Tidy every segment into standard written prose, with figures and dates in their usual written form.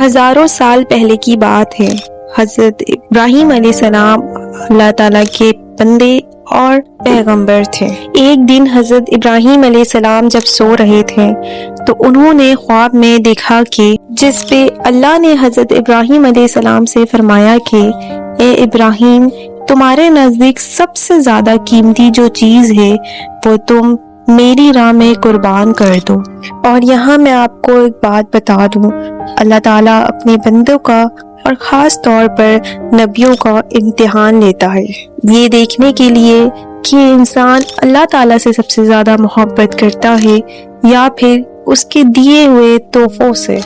ہزاروں سال پہلے کی بات ہے۔ حضرت ابراہیم علیہ السلام اللہ تعالیٰ کے بندے اور پیغمبر تھے۔ ایک دن حضرت ابراہیم علیہ السلام جب سو رہے تھے تو انہوں نے خواب میں دیکھا کہ جس پہ اللہ نے حضرت ابراہیم علیہ السلام سے فرمایا کہ اے ابراہیم، تمہارے نزدیک سب سے زیادہ قیمتی جو چیز ہے وہ تم میری راہ میں قربان کر دو۔ اور یہاں میں آپ کو ایک بات بتا دوں، اللہ تعالیٰ اپنے بندوں کا اور خاص طور پر نبیوں کا امتحان لیتا ہے، یہ دیکھنے کے لیے کہ انسان اللہ تعالیٰ سے سب سے زیادہ محبت کرتا ہے یا پھر اس کے دیے ہوئے تحفوں سے۔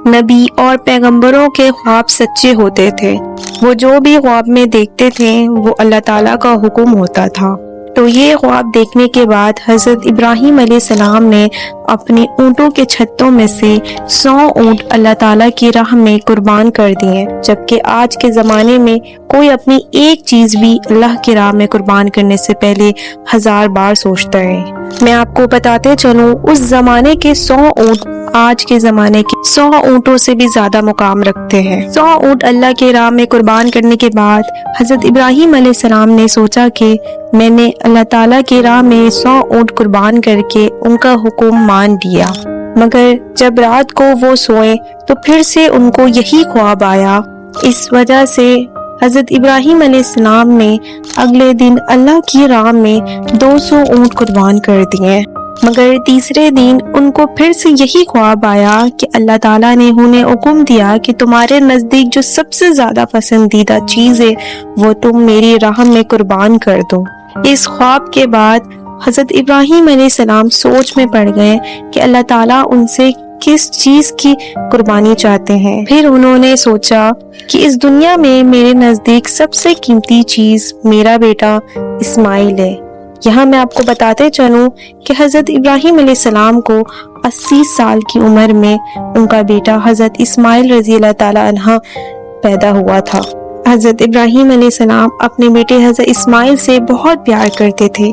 نبی اور پیغمبروں کے خواب سچے ہوتے تھے، وہ جو بھی خواب میں دیکھتے تھے وہ اللہ تعالیٰ کا حکم ہوتا تھا۔ تو یہ خواب دیکھنے کے بعد حضرت ابراہیم علیہ السلام نے اپنی اونٹوں کے چھتوں میں سے 100 اونٹ اللہ تعالیٰ کی راہ میں قربان کر دیے، جبکہ آج کے زمانے میں کوئی اپنی ایک چیز بھی اللہ کی راہ میں قربان کرنے سے پہلے 1000 بار سوچتا ہے۔ میں آپ کو بتاتے چلوں، اس زمانے کے 100 اونٹ آج کے زمانے کے 100 اونٹوں سے بھی زیادہ مقام رکھتے ہیں۔ 100 اونٹ اللہ کے راہ میں قربان کرنے کے بعد حضرت ابراہیم علیہ السلام نے سوچا کہ میں نے اللہ تعالیٰ کی راہ میں 100 اونٹ قربان کر کے ان کا حکم مان لیا، مگر جب رات کو وہ سوئے تو پھر سے ان کو یہی خواب آیا۔ اس وجہ سے حضرت ابراہیم علیہ السلام نے اگلے دن اللہ کی راہ میں 200 اونٹ قربان کر دیے، مگر تیسرے دن ان کو پھر سے یہی خواب آیا کہ اللہ تعالیٰ نے انہیں حکم دیا کہ تمہارے نزدیک جو سب سے زیادہ پسندیدہ چیز ہے وہ تم میری راہ میں قربان کر دو۔ اس خواب کے بعد حضرت ابراہیم علیہ السلام سوچ میں پڑ گئے کہ اللہ تعالیٰ ان سے کس چیز کی قربانی چاہتے ہیں۔ پھر انہوں نے سوچا کہ اس دنیا میں میرے نزدیک سب سے قیمتی چیز میرا بیٹا اسماعیل ہے۔ یہاں میں آپ کو بتاتے چلوں کہ حضرت ابراہیم علیہ السلام کو 80 سال کی عمر میں ان کا بیٹا حضرت اسماعیل رضی اللہ تعالیٰ عنہ پیدا ہوا تھا۔ حضرت ابراہیم علیہ السلام اپنے بیٹے حضرت اسماعیل سے بہت پیار کرتے تھے،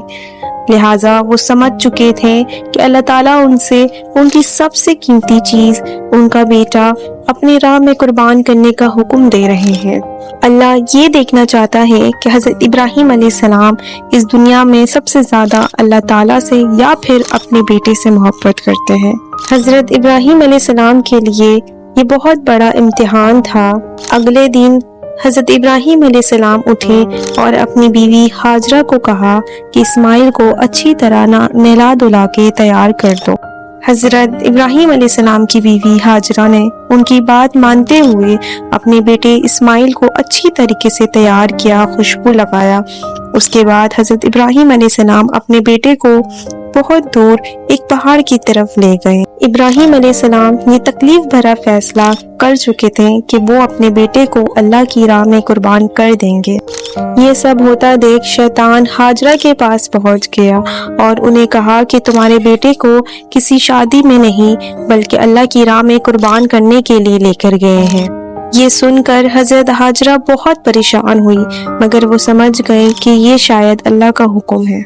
لہٰذا وہ سمجھ چکے تھے کہ اللہ تعالیٰ ان سے ان کی سب سے قیمتی چیز ان کا بیٹا اپنی راہ میں قربان کرنے کا حکم دے رہے ہیں۔ اللہ یہ دیکھنا چاہتا ہے کہ حضرت ابراہیم علیہ السلام اس دنیا میں سب سے زیادہ اللہ تعالیٰ سے یا پھر اپنے بیٹے سے محبت کرتے ہیں۔ حضرت ابراہیم علیہ السلام کے لیے یہ بہت بڑا امتحان تھا۔ اگلے دن حضرت ابراہیم علیہ السلام اٹھے اور اپنی بیوی ہاجرہ کو کہا کہ اسماعیل کو اچھی طرح نہلا دھلا کے تیار کر دو۔ حضرت ابراہیم علیہ السلام کی بیوی ہاجرہ نے ان کی بات مانتے ہوئے اپنے بیٹے اسماعیل کو اچھی طریقے سے تیار کیا، خوشبو لگایا۔ اس کے بعد حضرت ابراہیم علیہ السلام اپنے بیٹے کو بہت دور ایک پہاڑ کی طرف لے گئے۔ ابراہیم علیہ السلام یہ تکلیف بھرا فیصلہ کر چکے تھے کہ وہ اپنے بیٹے کو اللہ کی راہ میں قربان کر دیں گے۔ یہ سب ہوتا دیکھ شیطان ہاجرہ کے پاس پہنچ گیا اور انہیں کہا کہ تمہارے بیٹے کو کسی شادی میں نہیں بلکہ اللہ کی راہ میں قربان کرنے کے لیے لے کر گئے ہیں۔ یہ سن کر حضرت ہاجرہ بہت پریشان ہوئی، مگر وہ سمجھ گئے کہ یہ شاید اللہ کا حکم ہے،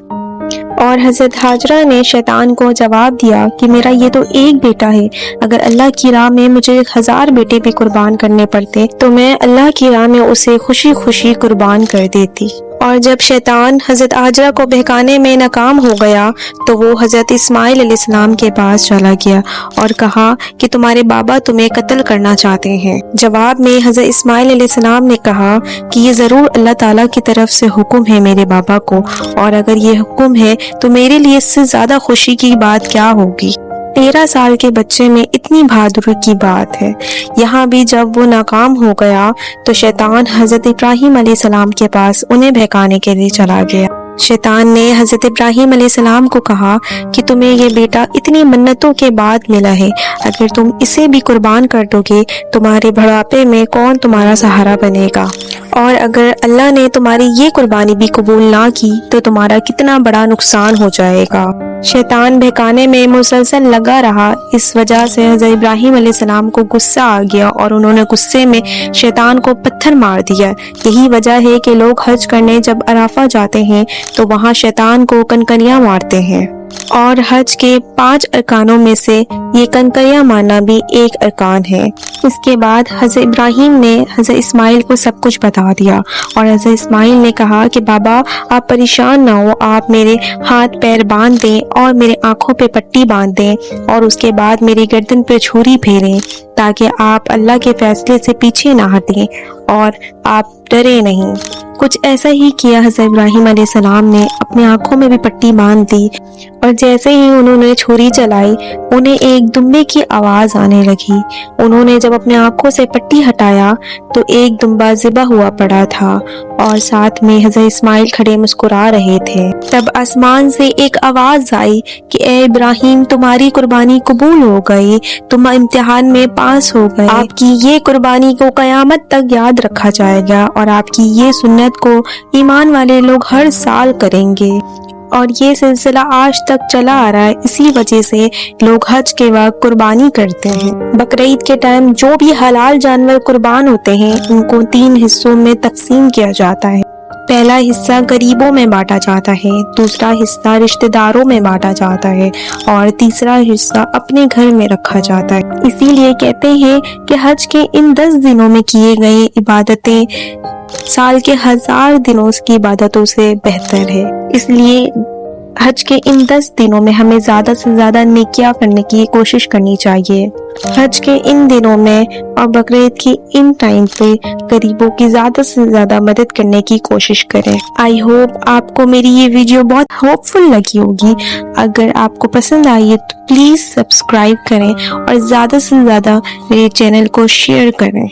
اور حضرت ہاجرہ نے شیطان کو جواب دیا کہ میرا یہ تو ایک بیٹا ہے، اگر اللہ کی راہ میں مجھے 1000 بیٹے بھی قربان کرنے پڑتے تو میں اللہ کی راہ میں اسے خوشی خوشی قربان کر دیتی۔ اور جب شیطان حضرت ہاجرہ کو بہکانے میں ناکام ہو گیا تو وہ حضرت اسماعیل علیہ السلام کے پاس چلا گیا اور کہا کہ تمہارے بابا تمہیں قتل کرنا چاہتے ہیں۔ جواب میں حضرت اسماعیل علیہ السلام نے کہا کہ یہ ضرور اللہ تعالیٰ کی طرف سے حکم ہے میرے بابا کو، اور اگر یہ حکم ہے تو میرے لیے اس سے زیادہ خوشی کی بات کیا ہوگی۔ 13 سال کے بچے میں اتنی بہادری کی بات ہے۔ یہاں بھی جب وہ ناکام ہو گیا تو شیطان حضرت ابراہیم علیہ السلام کے پاس انہیں بہکانے کے لیے چلا گیا۔ شیطان نے حضرت ابراہیم علیہ السلام کو کہا کہ تمہیں یہ بیٹا اتنی منتوں کے بعد ملا ہے، اگر تم اسے بھی قربان کر دو گے تمہارے بڑھاپے میں کون تمہارا سہارا بنے گا، اور اگر اللہ نے تمہاری یہ قربانی بھی قبول نہ کی تو تمہارا کتنا بڑا نقصان ہو جائے گا۔ شیطان بہکانے میں مسلسل لگا رہا، اس وجہ سے حضرت ابراہیم علیہ السلام کو غصہ آ گیا اور انہوں نے غصے میں شیطان کو پتھر مار دیا۔ یہی وجہ ہے کہ لوگ حج کرنے جب عرفہ جاتے ہیں تو وہاں شیطان کو کنکریاں مارتے ہیں۔ اور حج کے 5 ارکانوں میں سے یہ کنکریاں مارنا بھی ایک ارکان ہے۔ اس کے بعد حضرت ابراہیم نے حضرت اسماعیل کو سب کچھ بتا دیا، اور حضرت اسماعیل نے کہا کہ بابا آپ پریشان نہ ہو، آپ میرے ہاتھ پیر باندھ دیں اور میرے آنکھوں پہ پٹی باندھ دیں، اور اس کے بعد میری گردن پہ چھری پھیریں، تاکہ آپ اللہ کے فیصلے سے پیچھے نہ ہٹیں اور آپ ڈرے نہیں۔ کچھ ایسا ہی کیا حضرت ابراہیم علیہ السلام نے، اپنے آنکھوں میں بھی پٹی باندھ دی، اور جیسے ہی انہوں نے چھری چلائی انہیں ایک دمبے کی آواز آنے لگی۔ انہوں نے جب اپنے آنکھوں سے پٹی ہٹایا تو ایک دمبا ذبح ہوا پڑا تھا، اور ساتھ میں حضرت اسماعیل کھڑے مسکرا رہے تھے۔ تب آسمان سے ایک آواز آئی کہ اے ابراہیم تمہاری قربانی قبول ہو گئی، تم امتحان میں پاس ہو گئے، آپ کی یہ قربانی کو قیامت تک یاد رکھا جائے گا، اور آپ کی یہ سنت کو ایمان والے لوگ ہر سال کریں گے، اور یہ سلسلہ آج تک چلا آ رہا ہے۔ اسی وجہ سے لوگ حج کے وقت قربانی کرتے ہیں۔ بقرعید کے ٹائم جو بھی حلال جانور قربان ہوتے ہیں ان کو 3 حصوں میں تقسیم کیا جاتا ہے۔ پہلا حصہ غریبوں میں بانٹا جاتا ہے، دوسرا حصہ رشتہ داروں میں بانٹا جاتا ہے، اور تیسرا حصہ اپنے گھر میں رکھا جاتا ہے۔ اسی لیے کہتے ہیں کہ حج کے ان 10 دنوں میں کیے گئے عبادتیں سال کے 1000 دنوں کی عبادتوں سے بہتر ہے۔ اس لیے حج کے ان 10 دنوں میں ہمیں زیادہ سے زیادہ نیکیاں کرنے کی کوشش کرنی چاہیے۔ حج کے ان دنوں میں اور بقرعید کی ان ٹائم پہ غریبوں کی زیادہ سے زیادہ مدد کرنے کی کوشش کریں۔ آئی ہوپ آپ کو میری یہ ویڈیو بہت ہوپ فل لگی ہوگی۔ اگر آپ کو پسند آئی ہے تو پلیز سبسکرائب کریں اور زیادہ سے زیادہ میرے چینل کو شیئر کریں۔